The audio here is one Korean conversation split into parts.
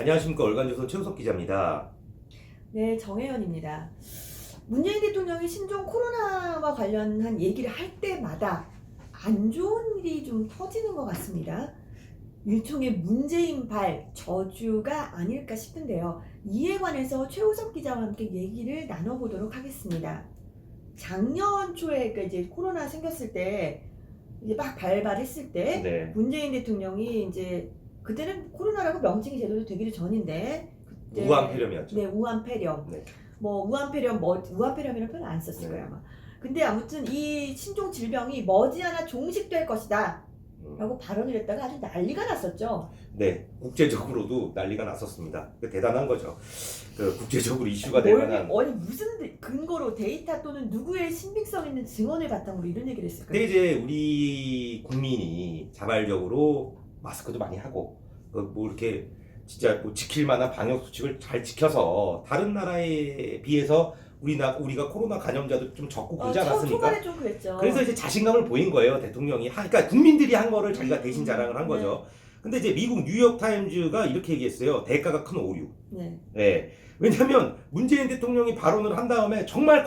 안녕하십니까. 월간조선 최우석 기자입니다. 네, 정혜연입니다. 문재인 대통령이 신종 코로나와 관련한 얘기를 할 때마다 안 좋은 일이 좀 터지는 것 같습니다. 일종의 문재인발 저주가 아닐까 싶은데요. 이에 관해서 최우석 기자와 함께 얘기를 나눠보도록 하겠습니다. 작년 초에 이제 코로나 생겼을 때 이제 막 발발했을 때 네. 문재인 대통령이 이제 그때는 코로나라고 명칭이 제대로 되기도 전인데 그때 우한폐렴이었죠. 네, 우한폐렴. 네. 뭐 우한폐렴 우한폐렴이라는 표현 안 썼을 거예요 아마. 근데 아무튼 이 신종 질병이 머지않아 종식될 것이다 라고 발언을 했다가 아주 난리가 났었죠. 네, 국제적으로도 난리가 났었습니다. 대단한 거죠. 국제적으로 이슈가 될 만한. 아니 무슨 근거로 데이터 또는 누구의 신빙성 있는 증언을 바탕으로 이런 얘기를 했을까요? 근데 이제 우리 국민이 자발적으로 마스크도 많이 하고 뭐 이렇게 진짜 뭐 지킬 만한 방역 수칙을 잘 지켜서 다른 나라에 비해서 우리가 코로나 감염자도 좀 적고 그러지 않았습니까? 초반에 좀 그랬죠. 그래서 이제 자신감을 보인 거예요, 대통령이. 그러니까 국민들이 한 거를 자기가 대신 자랑을 한 거죠. 근데 이제 미국 뉴욕 타임즈가 이렇게 얘기했어요. 대가가 큰 오류. 네. 네. 왜냐하면 문재인 대통령이 발언을 한 다음에 정말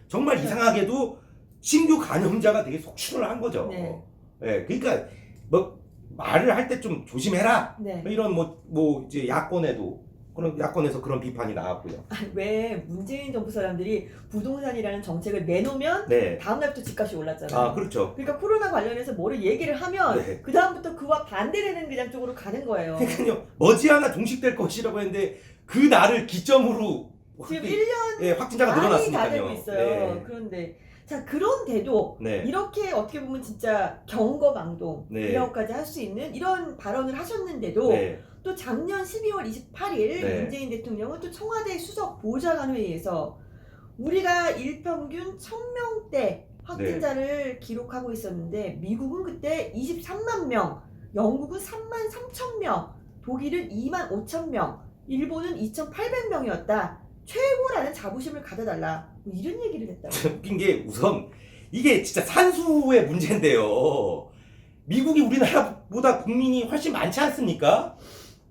정말 이상하게도 신규 감염자가 되게 속출을 한 거죠. 네. 네. 그러니까 뭐 말을 할 때 좀 조심해라. 네. 이런 뭐 이제 야권에서 그런 비판이 나왔고요. 왜 문재인 정부 사람들이 부동산이라는 정책을 내놓으면 네. 다음날부터 집값이 올랐잖아요. 아, 그렇죠. 그러니까 코로나 관련해서 뭐를 얘기를 하면 네. 그 다음부터 그와 반대되는 그냥 쪽으로 가는 거예요. 그러니까요. 머지않아 종식될 것이라고 했는데 그 날을 기점으로 지금 1년 예, 확진자가 많이 다 늘어났으니까요. 되고 있어요. 네. 그런데 자 그런데도 네. 이렇게 어떻게 보면 진짜 경거망동 네. 이라고까지 할 수 있는 이런 발언을 하셨는데도 네. 또 작년 12월 28일 네. 문재인 대통령은 또 청와대 수석 보좌관 회의에서 우리가 일평균 1000명대 확진자를 기록하고 있었는데 미국은 그때 23만 명, 영국은 3만 3천 명, 독일은 2만 5천 명, 일본은 2,800명이었다. 최고라는 자부심을 가져달라. 뭐 이런 얘기를 했다고. 웃긴 게 우선 이게 진짜 산수의 문제인데요. 미국이 우리나라보다 국민이 훨씬 많지 않습니까?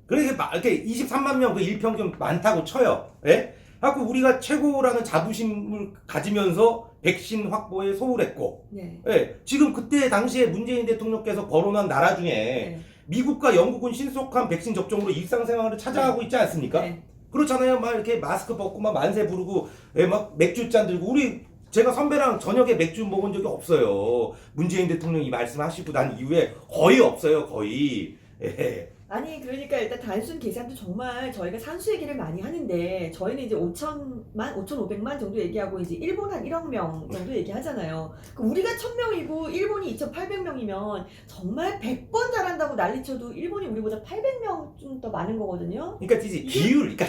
그러니까 이렇게 23만 명, 그 일평균 많다고 쳐요. 예? 하고 우리가 최고라는 자부심을 가지면서 백신 확보에 소홀했고, 네. 예, 지금 그때 당시에 문재인 대통령께서 거론한 나라 중에 네. 미국과 영국은 신속한 백신 접종으로 일상생활을 찾아가고 있지 않습니까? 네. 그렇잖아요. 막 이렇게 마스크 벗고 막 만세 부르고, 예, 막 맥주잔 들고 제가 선배랑 저녁에 맥주 먹은 적이 없어요. 문재인 대통령이 말씀하시고 난 이후에 거의 없어요. 거의. 예. 아니 그러니까 일단 단순 계산도 정말 저희가 산수 얘기를 많이 하는데 저희는 이제 5천만, 5,500만 정도 얘기하고 이제 일본 한 1억 명 정도 얘기하잖아요. 우리가 1,000명이고 일본이 2,800명이면 정말 100번 잘한다고 난리쳐도 일본이 우리보다 800명 좀 더 많은 거거든요. 그러니까 이제 비율, 그러니까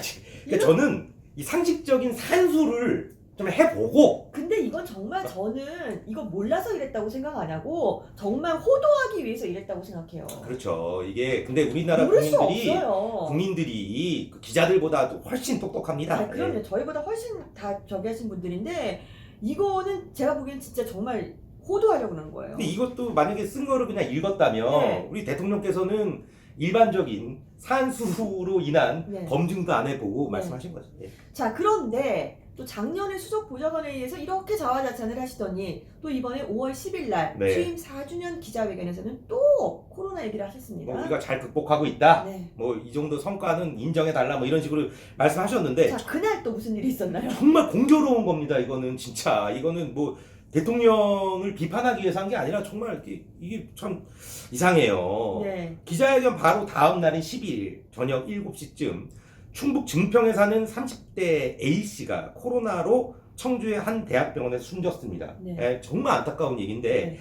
저는 이 상식적인 산수를 좀 해보고. 근데 이건 정말 저는 이거 몰라서 이랬다고 생각 안 하고 정말 호도하기 위해서 이랬다고 생각해요. 그렇죠. 이게 근데 우리나라 모를 수 국민들이 없어요. 그 기자들보다도 훨씬 똑똑합니다. 아, 그럼요. 예. 저희보다 훨씬 다 저기 하신 분들인데 이거는 제가 보기엔 진짜 정말 호도하려고 그러는 거예요. 근데 이것도 만약에 쓴 거를 그냥 읽었다면 네. 우리 대통령께서는 일반적인 산수로 인한 네. 검증도 안 해보고 네. 말씀하신 거죠. 예. 자, 그런데 또 작년에 수석 보좌관에 의해서 이렇게 자화자찬을 하시더니 또 이번에 5월 10일 날 네. 취임 4주년 기자회견에서는 또 코로나 얘기를 하셨습니다. 뭐 우리가 잘 극복하고 있다. 네. 뭐 이 정도 성과는 인정해달라. 뭐 이런 식으로 말씀하셨는데 자, 그날 또 무슨 일이 있었나요? 정말 공교로운 겁니다. 이거는 진짜 이거는 뭐 대통령을 비판하기 위해서 한 게 아니라 정말 이게 참 이상해요. 네. 기자회견 바로 다음 날인 12일 저녁 7시쯤 충북 증평에 사는 30대 A씨가 코로나로 청주의 한 대학병원에 숨졌습니다. 네. 예, 정말 안타까운 얘기인데 네.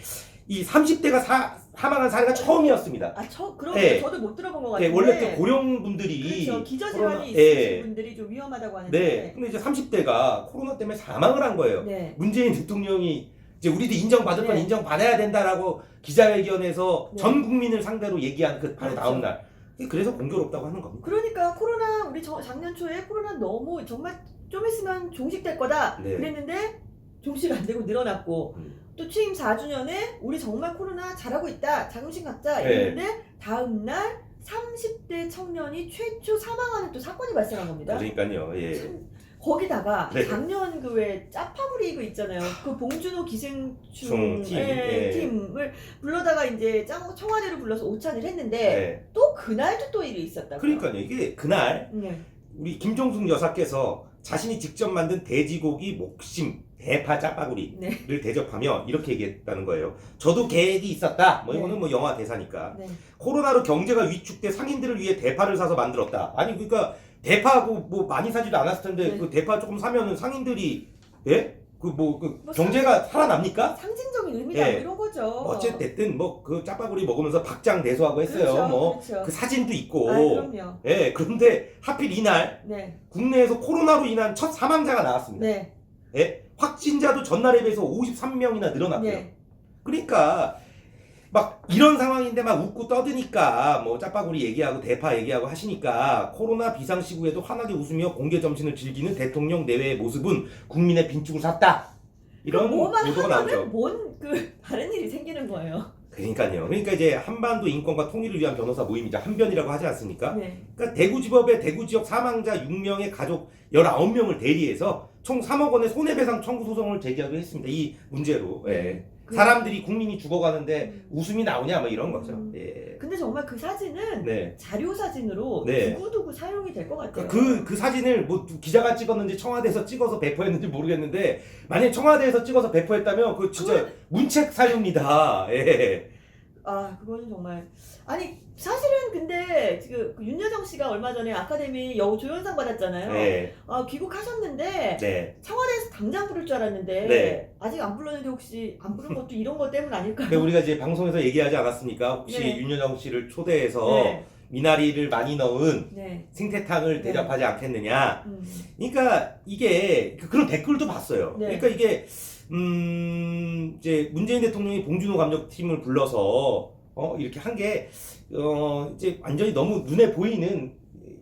이 30대가 사망한 사례가 처음이었습니다. 그럼 네. 저도 못 들어본 것 예, 같은데. 원래 또 고령분들이 그렇죠. 기저질환이 코로나- 있으신 예. 분들이 좀 위험하다고 하는데. 네. 근데 이제 30대가 코로나 때문에 사망을 한 거예요. 네. 문재인 대통령이 이제 우리도 인정받을 건 네. 인정받아야 된다라고 기자회견에서 네. 전 국민을 상대로 얘기한 그 바로 그렇죠. 다음 날. 그래서 공교롭다고 하는 겁니다. 그러니까 코로나 우리 작년 초에 코로나 너무 정말 좀 있으면 종식될 거다 네. 그랬는데 종식 안 되고 늘어났고 또 취임 4주년에 우리 정말 코로나 잘하고 있다 자긍심 갖자 네. 이랬는데 다음 날 30대 청년이 최초 사망하는 또 사건이 발생한 겁니다. 그러니까요. 예. 참, 거기다가 네. 작년 그 왜 짜파구리 그 있잖아요. 그 봉준호 기생충 팀, 예. 팀을 불러다가 이제 청와대로 불러서 오찬을 했는데 네. 또 그날도 또 일이 있었다고요. 그러니까요. 이게 그날 네. 우리 김종숙 여사께서 자신이 직접 만든 돼지고기 목심 대파 짜파구리를 네. 대접하며 이렇게 얘기했다는 거예요. 저도 계획이 있었다. 뭐 이거는 네. 뭐 영화 대사니까. 네. 코로나로 경제가 위축돼 상인들을 위해 대파를 사서 만들었다. 아니 그러니까 대파하고 뭐 많이 사지도 않았을 텐데 네. 그 대파 조금 사면은 상인들이 예? 그 뭐 그 뭐 경제가 살아납니까? 상징적인 의미다 예. 뭐 이런 거죠. 어쨌든 뭐 그 짜파구리 먹으면서 박장대소하고 했어요. 그렇죠, 뭐 그 그렇죠. 사진도 있고. 아, 그럼요. 예. 그런데 하필 이날 네. 국내에서 코로나로 인한 첫 사망자가 나왔습니다. 네. 예? 확진자도 전날에 비해서 53명이나 늘어났고요. 네. 그러니까 막 이런 상황인데 막 웃고 떠드니까 뭐 짜파구리 얘기하고 대파 얘기하고 하시니까 코로나 비상시국에도 환하게 웃으며 공개 점심을 즐기는 대통령 내외의 모습은 국민의 빈축을 샀다. 이런 뭐만 보도가 나오죠. 하면은 뭔 그 다른 일이 생기는 거예요. 그러니까요. 그러니까 이제 한반도 인권과 통일을 위한 변호사 모임이자 한변이라고 하지 않습니까? 네. 그러니까 대구지법의 대구지역 사망자 6명의 가족 19명을 대리해서 총 3억 원의 손해배상 청구 소송을 제기하기로 했습니다. 이 문제로. 예. 그- 사람들이 국민이 죽어가는데 웃음이 나오냐 뭐 이런 거죠. 예. 근데 정말 그 사진은 네. 자료 사진으로 네. 두고두고 사용이 될 것 같아요. 그 사진을 뭐 기자가 찍었는지 청와대에서 찍어서 배포했는지 모르겠는데 만약에 청와대에서 찍어서 배포했다면 그 진짜 문책 사유입니다. 예. 아, 그거는 정말 아니 사실은 근데 지금 그 윤여정 씨가 얼마 전에 아카데미 여우 조연상 받았잖아요. 네. 아, 귀국하셨는데 네. 청와대에서 당장 부를 줄 알았는데 네. 아직 안 불렀는데 혹시 안 부른 것도 이런 것 때문 아닐까요? 근데 우리가 이제 방송에서 얘기하지 않았습니까? 혹시 네. 윤여정 씨를 초대해서 네. 미나리를 많이 넣은 네. 생태탕을 네. 대접하지 않겠느냐. 음. 그러니까 이게 그런 댓글도 봤어요. 네. 그러니까 이게 이제 문재인 대통령이 봉준호 감독팀을 불러서 이렇게 한 게 이제 완전히 너무 눈에 보이는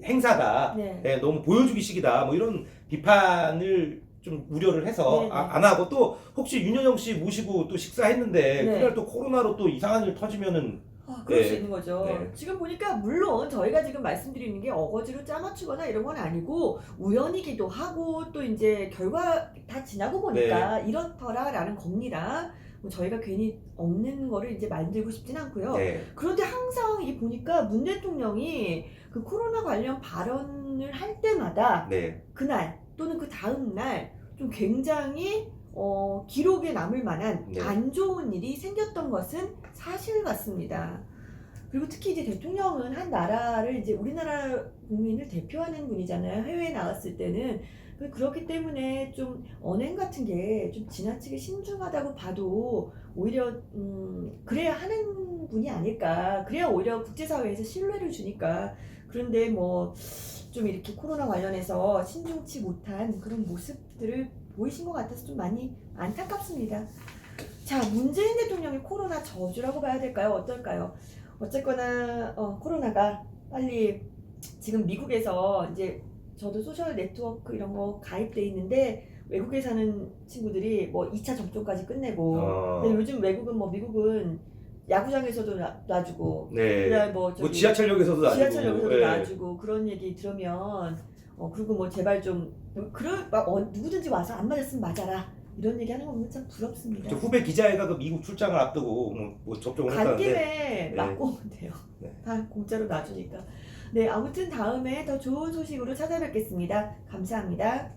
행사다. 네. 예, 너무 보여주기식이다. 뭐 이런 비판을 좀 우려를 해서 네, 네. 안 하고 또 혹시 윤여정 씨 모시고 또 식사했는데 네. 그날 또 코로나로 또 이상한 일 터지면은 그럴 네. 수 있는 거죠. 네. 지금 보니까 물론 저희가 지금 말씀드리는 게 어거지로 짜맞추거나 이런 건 아니고 우연이기도 하고 또 이제 결과 다 지나고 보니까 네. 이렇더라라는 겁니다. 뭐 저희가 괜히 없는 거를 이제 만들고 싶진 않고요. 네. 그런데 항상 이 보니까 문 대통령이 그 코로나 관련 발언을 할 때마다 네. 그날 또는 그 다음 날 좀 굉장히 기록에 남을 만한 네. 안 좋은 일이 생겼던 것은 사실 같습니다. 그리고 특히 이제 대통령은 한 나라를 이제 우리나라 국민을 대표하는 분이잖아요. 해외에 나갔을 때는. 그렇기 때문에 좀 언행 같은 게 좀 지나치게 신중하다고 봐도 오히려 그래야 하는 분이 아닐까. 그래야 오히려 국제사회에서 신뢰를 주니까. 그런데 뭐 좀 이렇게 코로나 관련해서 신중치 못한 그런 모습들을 보이신 것 같아서 좀 많이 안타깝습니다. 자, 문재인 대통령의 코로나 저주라고 봐야 될까요? 어떨까요? 어쨌거나 코로나가 빨리 지금 미국에서 이제 저도 소셜 네트워크 이런 거 가입돼 있는데 외국에 사는 친구들이 뭐 2차 접종까지 끝내고 근데 요즘 외국은 뭐 미국은 야구장에서도 놔주고 네. 그다음에 뭐 저기 지하철역에서도 놔주고. 지하철역에서도 네. 놔주고 그런 얘기 들으면 그리고 뭐 제발 좀 누구든지 와서 안 맞았으면 맞아라 이런 얘기 하는 거 보면 참 부럽습니다. 저 후배 기자애가 그 미국 출장을 앞두고 뭐 접종을 간 했다는데 김에 맞고 오면 돼요. 네. 다 공짜로 놔주니까. 네, 아무튼 다음에 더 좋은 소식으로 찾아뵙겠습니다. 감사합니다.